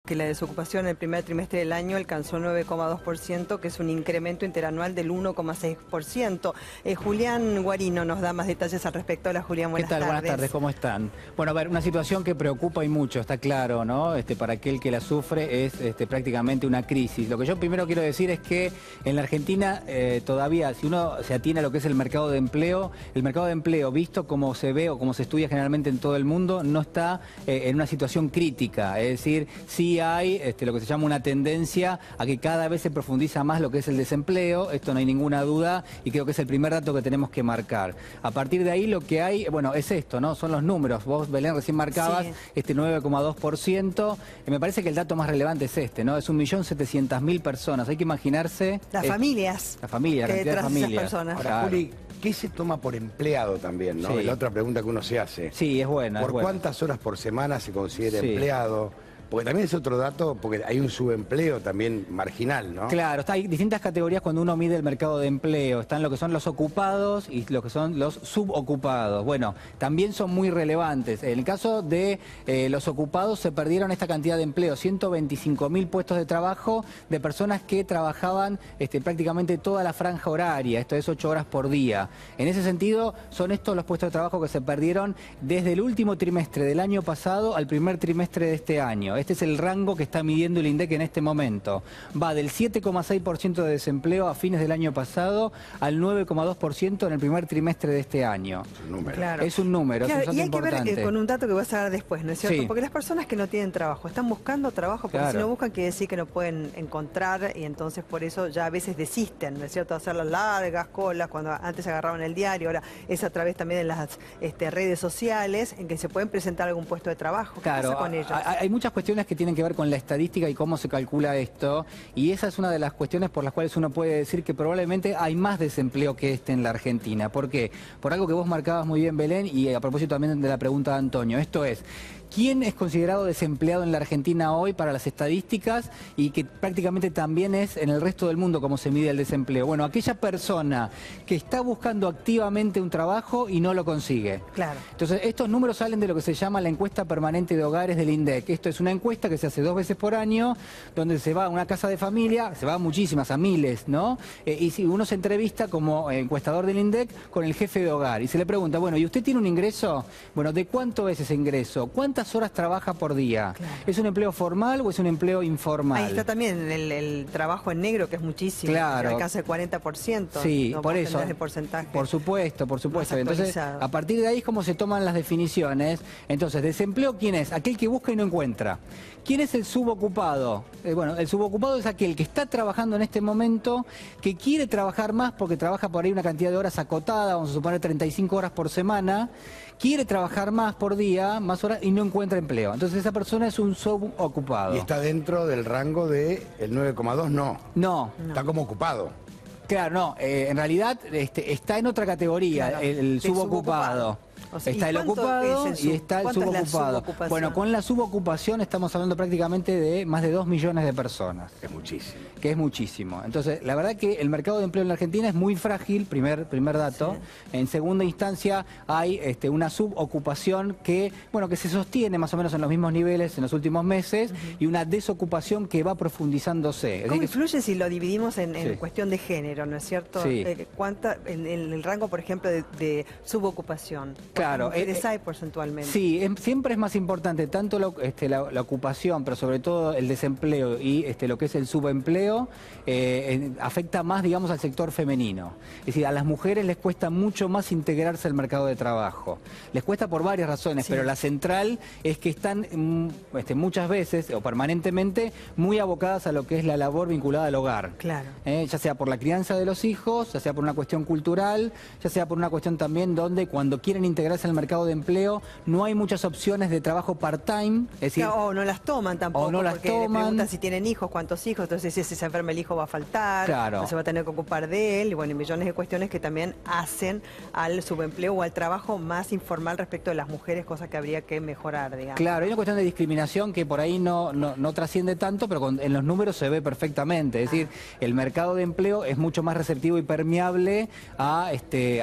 que la desocupación en el primer trimestre del año alcanzó el 9,2%, que es un incremento interanual del 1,6%. Julián Guarino nos da más detalles al respecto. Hola, Julián, buenas tardes. Buenas tardes, ¿cómo están? Bueno, a ver, una situación que preocupa y mucho, está claro, ¿no? Para aquel que la sufre es prácticamente una crisis. Lo que yo primero quiero decir es que en la Argentina todavía, si uno se atiene a lo que es el mercado de empleo, visto como se ve o como se estudia generalmente en todo el mundo, no está en una situación crítica. Es decir, sí hay lo que se llama una tendencia a que cada vez se profundiza más lo que es el desempleo, esto no hay ninguna duda y creo que es el primer dato que tenemos que marcar. A partir de ahí lo que hay, bueno, es esto, ¿no? Son los números. Vos, Belén, recién marcabas este 9,2%. Me parece que el dato más relevante es ¿no? Es 1.700.000 personas. Hay que imaginarse... Las familias. La familia, la cantidad de familias. Ahora, claro. Juli, ¿qué se toma por empleado también, no? Sí. Es la otra pregunta que uno se hace. Sí, es buena. ¿Por cuántas horas por semana se considera empleado? Porque también es otro dato, porque hay un subempleo también marginal, ¿no? Claro, hay distintas categorías cuando uno mide el mercado de empleo. Están lo que son los ocupados y lo que son los subocupados. Bueno, también son muy relevantes. En el caso de los ocupados se perdieron esta cantidad de empleo, 125.000 puestos de trabajo de personas que trabajaban prácticamente toda la franja horaria, esto es 8 horas por día. En ese sentido, son estos los puestos de trabajo que se perdieron desde el último trimestre del año pasado al primer trimestre de este año. Este es el rango que está midiendo el INDEC en este momento. Va del 7,6% de desempleo a fines del año pasado al 9,2% en el primer trimestre de este año. Es un número. Claro. Es un número, claro, es un dato y hay importante. que ver con un dato que vas a dar después, ¿no es cierto? Sí. Porque las personas que no tienen trabajo están buscando trabajo, porque si no buscan quiere decir que no pueden encontrar y entonces por eso ya a veces desisten, ¿no es cierto? Hacer las largas colas, cuando antes agarraban el diario, ahora es a través también de las redes sociales en que se pueden presentar algún puesto de trabajo. ¿Qué pasa con ellos? Hay muchas cuestiones que tienen que ver con la estadística y cómo se calcula esto, y esa es una de las cuestiones por las cuales uno puede decir que probablemente hay más desempleo que en la Argentina. ¿Por qué? Por algo que vos marcabas muy bien, Belén, y a propósito también de la pregunta de Antonio. Esto es, ¿quién es considerado desempleado en la Argentina hoy para las estadísticas y que prácticamente también es en el resto del mundo como se mide el desempleo? Bueno, aquella persona que está buscando activamente un trabajo y no lo consigue. Claro. Entonces, estos números salen de lo que se llama la encuesta permanente de hogares del INDEC. Esto es una encuesta que se hace 2 veces por año, donde se va a una casa de familia, se va a muchísimas, a miles, ¿no? Y si uno se entrevista como encuestador del INDEC con el jefe de hogar y se le pregunta, bueno, ¿y usted tiene un ingreso? Bueno, ¿de cuánto es ese ingreso? ¿Cuántas horas trabaja por día? Claro. ¿Es un empleo formal o es un empleo informal? Ahí está también el trabajo en negro, que es muchísimo. Claro. Alcanza el 40%. Sí, no por eso. De porcentaje. Por supuesto. Entonces, a partir de ahí es como se toman las definiciones. Entonces, ¿desempleo quién es? Aquel que busca y no encuentra. ¿Quién es el subocupado? Bueno, el subocupado es aquel que está trabajando en este momento, que quiere trabajar más porque trabaja por ahí una cantidad de horas acotada, vamos a suponer 35 horas por semana, quiere trabajar más por día, más horas, y no encuentra empleo. Entonces esa persona es un subocupado. ¿Y está dentro del rango del 9,2? No. Está como ocupado. Claro, no. En realidad está en otra categoría, claro, el subocupado. O sea, está el ocupado y está el subocupado. Bueno, con la subocupación estamos hablando prácticamente de más de 2 millones de personas. Es muchísimo. Que es muchísimo. Entonces, la verdad que el mercado de empleo en la Argentina es muy frágil, primer dato. Sí. En segunda instancia hay una subocupación que se sostiene más o menos en los mismos niveles en los últimos meses y una desocupación que va profundizándose. ¿Cómo influye si lo dividimos en cuestión de género, ¿no es cierto? Sí. En el rango, por ejemplo, de subocupación. Claro, hay porcentualmente. Sí, siempre es más importante tanto la ocupación, pero sobre todo el desempleo y lo que es el subempleo, afecta más, digamos, al sector femenino. Es decir, a las mujeres les cuesta mucho más integrarse al mercado de trabajo. Les cuesta por varias razones, pero la central es que están muchas veces o permanentemente muy abocadas a lo que es la labor vinculada al hogar. Claro. Ya sea por la crianza de los hijos, ya sea por una cuestión cultural, ya sea por una cuestión también donde cuando quieren integrarse al mercado de empleo no hay muchas opciones de trabajo part-time. Es decir, o no las toman tampoco, o no las porque le preguntan si tienen hijos, cuántos hijos, entonces si se enferma el hijo va a faltar, claro, no se va a tener que ocupar de él, y bueno, millones de cuestiones que también hacen al subempleo o al trabajo más informal respecto de las mujeres, cosa que habría que mejorar, digamos. Claro, hay una cuestión de discriminación que por ahí no trasciende tanto, pero en los números se ve perfectamente. Es decir, el mercado de empleo es mucho más receptivo y permeable a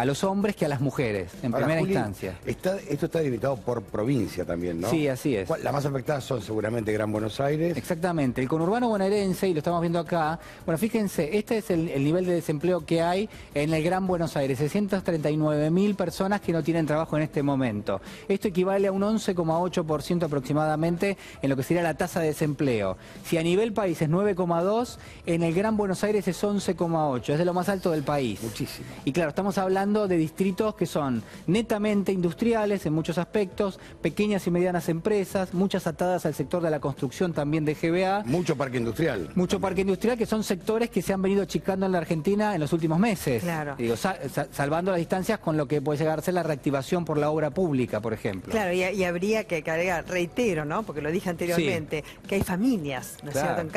los hombres que a las mujeres, en primera instancia. circunstancia. Esto está delimitado por provincia también, ¿no? Sí, así es. Las más afectadas son seguramente Gran Buenos Aires. Exactamente. El conurbano bonaerense, y lo estamos viendo acá, bueno, fíjense, este es el nivel de desempleo que hay en el Gran Buenos Aires, 639.000 personas que no tienen trabajo en este momento. Esto equivale a un 11,8% aproximadamente en lo que sería la tasa de desempleo. Si a nivel país es 9,2, en el Gran Buenos Aires es 11,8, es de lo más alto del país. Muchísimo. Y claro, estamos hablando de distritos que son netamente industriales en muchos aspectos, pequeñas y medianas empresas, muchas atadas al sector de la construcción también de GBA. Mucho parque industrial. Mucho parque industrial, que son sectores que se han venido achicando en la Argentina en los últimos meses. Claro. Digo, salvando las distancias con lo que puede llegar a ser la reactivación por la obra pública, por ejemplo. Claro, y habría que agregar, reitero, ¿no? Porque lo dije anteriormente, que hay familias, ¿no es cierto? En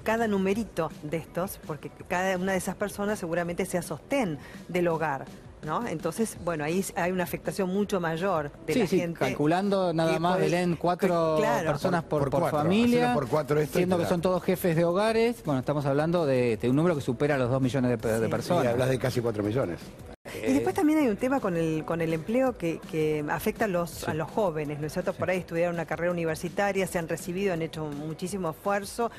cada numerito de estos, porque cada una de esas personas seguramente sea sostén del hogar, ¿no? Entonces, bueno, ahí hay una afectación mucho mayor de la gente. Calculando nada más, Belén, 4 personas por familia, por 4 siendo que son todos jefes de hogares. Bueno, estamos hablando de un número que supera los 2 millones de personas. Y hablas de casi 4 millones. Y después también hay un tema con el empleo que afecta a los jóvenes, ¿no es cierto? Por ahí estudiaron una carrera universitaria, se han recibido, han hecho muchísimo esfuerzo,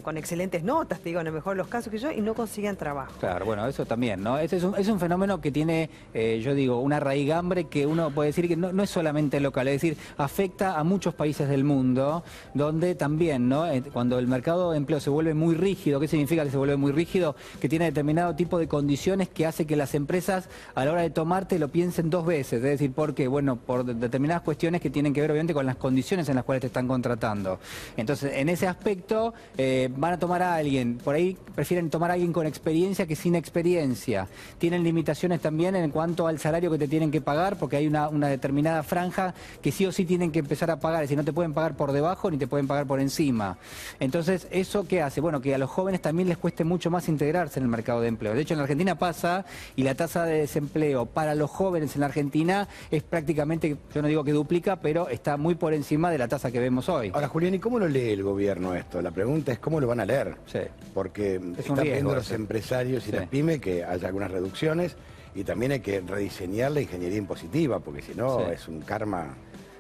con excelentes notas, te digo, en el mejor de los casos que yo, y no consiguen trabajo. Claro, bueno, eso también, ¿no? Es un fenómeno que tiene, yo digo, una raigambre que uno puede decir que no es solamente local, es decir, afecta a muchos países del mundo, donde también, ¿no? Cuando el mercado de empleo se vuelve muy rígido, ¿qué significa que se vuelve muy rígido? Que tiene determinado tipo de condiciones que hace que las empresas a la hora de tomarte lo piensen 2 veces, es decir, ¿por qué? Bueno, por determinadas cuestiones que tienen que ver obviamente con las condiciones en las cuales te están contratando. Entonces, en ese aspecto van a tomar a alguien, por ahí prefieren tomar a alguien con experiencia que sin experiencia. Tienen limitaciones también en cuanto al salario que te tienen que pagar, porque hay una determinada franja que sí o sí tienen que empezar a pagar, es decir, no te pueden pagar por debajo ni te pueden pagar por encima. Entonces, ¿eso qué hace? Bueno, que a los jóvenes también les cueste mucho más integrarse en el mercado de empleo. De hecho, en la Argentina pasa, y la tasa de desempleo para los jóvenes en la Argentina es prácticamente, yo no digo que duplica, pero está muy por encima de la tasa que vemos hoy. Ahora, Julián, ¿y cómo lo lee el gobierno esto? La pregunta es cómo lo van a leer. Sí. Porque están viendo los empresarios y las pymes que haya algunas reducciones, y también hay que rediseñar la ingeniería impositiva, porque si no es un karma.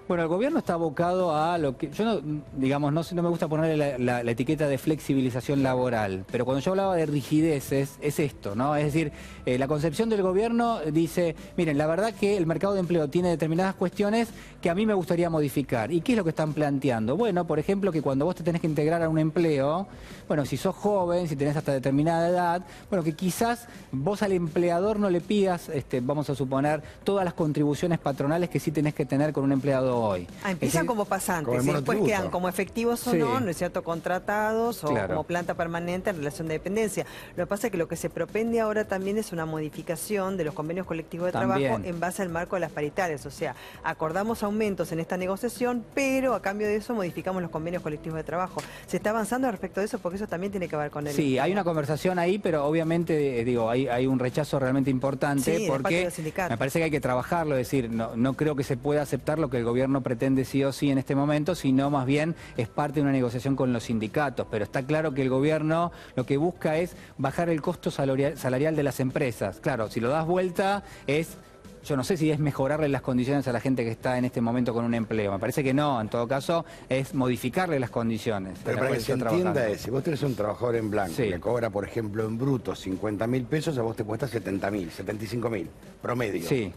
Bueno, el gobierno está abocado a lo que... Yo no, digamos, no me gusta ponerle la etiqueta de flexibilización laboral, pero cuando yo hablaba de rigideces, es esto, ¿no? Es decir, la concepción del gobierno dice, miren, la verdad que el mercado de empleo tiene determinadas cuestiones que a mí me gustaría modificar. ¿Y qué es lo que están planteando? Bueno, por ejemplo, que cuando vos te tenés que integrar a un empleo, bueno, si sos joven, si tenés hasta determinada edad, bueno, que quizás vos al empleador no le pidas, vamos a suponer, todas las contribuciones patronales que sí tenés que tener con un empleado hoy. Empiezan como pasantes y después quedan como efectivos o no es cierto, contratados o como planta permanente en relación de dependencia. Lo que pasa es que lo que se propende ahora también es una modificación de los convenios colectivos de trabajo en base al marco de las paritarias. O sea, acordamos aumentos en esta negociación, pero a cambio de eso modificamos los convenios colectivos de trabajo. ¿Se está avanzando respecto de eso? Porque eso también tiene que ver con el... Sí, hay una conversación ahí, pero obviamente, digo, hay un rechazo realmente importante porque me parece que hay que trabajarlo, es decir, no creo que se pueda aceptar lo que el gobierno pretende sí o sí en este momento, sino más bien es parte de una negociación con los sindicatos. Pero está claro que el gobierno lo que busca es bajar el costo salarial de las empresas. Claro, si lo das vuelta es... Yo no sé si es mejorarle las condiciones a la gente que está en este momento con un empleo. Me parece que no, en todo caso, es modificarle las condiciones. Pero para que se entienda es, si vos tenés un trabajador en blanco que cobra, por ejemplo, en bruto 50.000 pesos, a vos te cuesta 70.000, 75.000, promedio. Sí.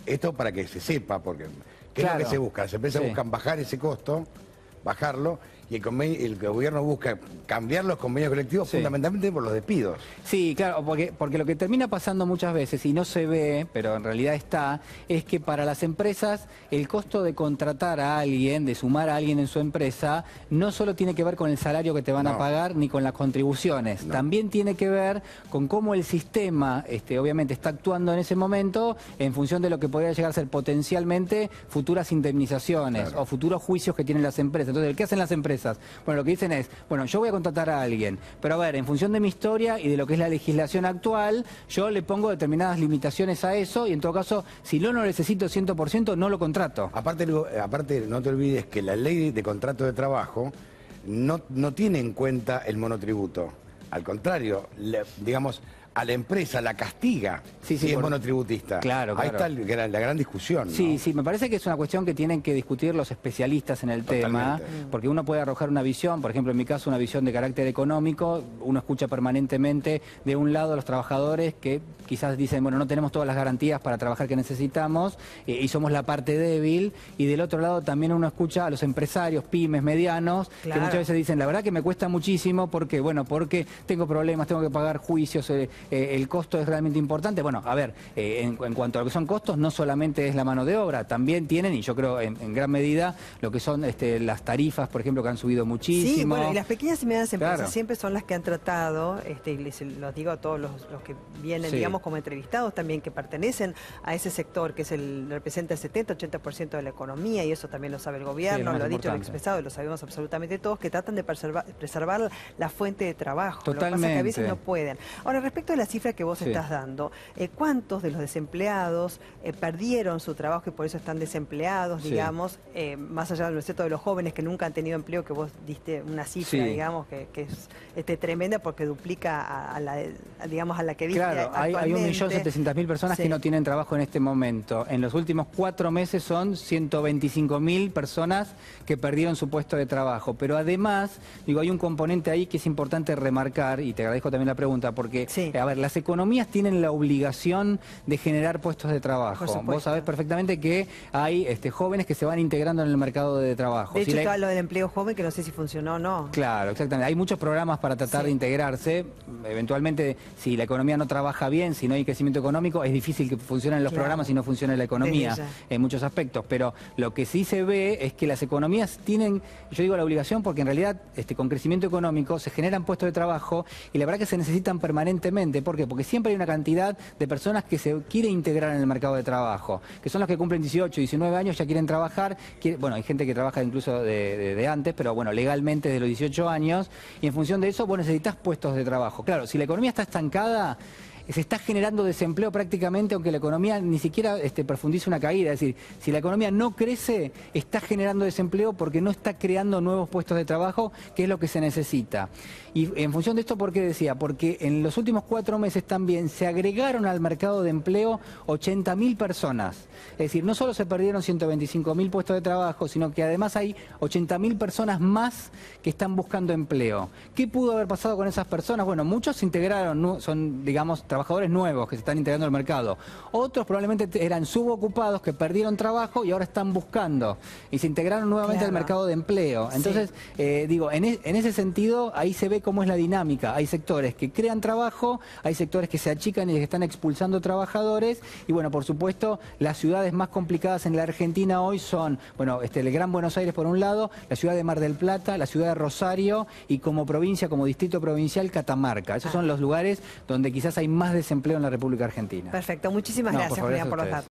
Esto para que se sepa, porque ¿qué es lo que se busca? Las empresas buscan bajar ese costo, bajarlo, y el gobierno busca cambiar los convenios colectivos fundamentalmente por los despidos. Sí, claro, porque lo que termina pasando muchas veces, y no se ve, pero en realidad está, es que para las empresas el costo de contratar a alguien, de sumar a alguien en su empresa, no solo tiene que ver con el salario que te van a pagar ni con las contribuciones, también tiene que ver con cómo el sistema obviamente está actuando en ese momento en función de lo que podría llegar a ser potencialmente futuras indemnizaciones o futuros juicios que tienen las empresas. Entonces, ¿qué hacen las empresas? Bueno, lo que dicen es, bueno, yo voy a contratar a alguien, pero a ver, en función de mi historia y de lo que es la legislación actual, yo le pongo determinadas limitaciones a eso y en todo caso, si no lo necesito 100%, no lo contrato. Aparte, no te olvides que la ley de contrato de trabajo no tiene en cuenta el monotributo. Al contrario, digamos, a la empresa la castiga si es monotributista. Claro. Ahí está la gran discusión, ¿no? Sí, me parece que es una cuestión que tienen que discutir los especialistas en el tema, porque uno puede arrojar una visión, por ejemplo, en mi caso, una visión de carácter económico. Uno escucha permanentemente de un lado a los trabajadores que quizás dicen, bueno, no tenemos todas las garantías para trabajar que necesitamos y somos la parte débil, y del otro lado también uno escucha a los empresarios, pymes, medianos, que muchas veces dicen, la verdad que me cuesta muchísimo porque, bueno, porque tengo problemas, tengo que pagar juicios, el costo es realmente importante. Bueno, a ver, en cuanto a lo que son costos, no solamente es la mano de obra, también tienen, y yo creo en gran medida, lo que son las tarifas, por ejemplo, que han subido muchísimo. Sí, bueno, y las pequeñas y medianas empresas siempre son las que han tratado, y les los digo a todos los que vienen, digamos, como entrevistados también, que pertenecen a ese sector, que representa el 70-80% de la economía, y eso también lo sabe el gobierno, lo ha dicho, lo ha expresado, y lo sabemos absolutamente todos, que tratan de preservar la fuente de trabajo. Totalmente. Lo que pasa es que a veces no pueden. Ahora, respecto a la cifra que vos estás dando, ¿cuántos de los desempleados perdieron su trabajo y por eso están desempleados, digamos, más allá de los jóvenes que nunca han tenido empleo, que vos diste una cifra, digamos, que es tremenda porque duplica a la que viste actualmente? Hay 1.700.000 personas que no tienen trabajo en este momento. En los últimos 4 meses son 125.000 personas que perdieron su puesto de trabajo. Pero además, digo, hay un componente ahí que es importante remarcar, y te agradezco también la pregunta, porque, a ver, las economías tienen la obligación de generar puestos de trabajo. Vos sabés perfectamente que hay jóvenes que se van integrando en el mercado de trabajo. De hecho, está lo del empleo joven, que no sé si funcionó o no. Claro, exactamente. Hay muchos programas para tratar de integrarse. Eventualmente, si la economía no trabaja bien, si no hay crecimiento económico, es difícil que funcionen los programas y no funcione la economía en muchos aspectos. Pero lo que sí se ve es que las economías tienen, yo digo la obligación, porque en realidad con crecimiento económico se generan puestos de trabajo y la verdad que se necesitan permanentemente. ¿Por qué? Porque siempre hay una cantidad de personas que se quiere integrar en el mercado de trabajo, que son los que cumplen 18, 19 años, ya quieren trabajar. Bueno, hay gente que trabaja incluso de antes, pero bueno, legalmente desde los 18 años, y en función de eso vos necesitas puestos de trabajo. Claro, si la economía está estancada, se está generando desempleo prácticamente, aunque la economía ni siquiera profundice una caída. Es decir, si la economía no crece, está generando desempleo porque no está creando nuevos puestos de trabajo, que es lo que se necesita. Y en función de esto, ¿por qué decía? Porque en los últimos 4 meses también se agregaron al mercado de empleo 80.000 personas. Es decir, no solo se perdieron 125.000 puestos de trabajo, sino que además hay 80.000 personas más que están buscando empleo. ¿Qué pudo haber pasado con esas personas? Bueno, muchos se integraron, son, digamos, trabajadores nuevos que se están integrando al mercado. Otros probablemente eran subocupados que perdieron trabajo y ahora están buscando y se integraron nuevamente al mercado de empleo. Entonces, digo, en ese sentido, ahí se ve cómo es la dinámica. Hay sectores que crean trabajo, hay sectores que se achican y que están expulsando trabajadores, y bueno, por supuesto, las ciudades más complicadas en la Argentina hoy son, bueno, el Gran Buenos Aires por un lado, la ciudad de Mar del Plata, la ciudad de Rosario y como provincia, como distrito provincial, Catamarca. Esos son los lugares donde quizás hay más desempleo en la República Argentina. Perfecto, muchísimas gracias, Julián, por los datos.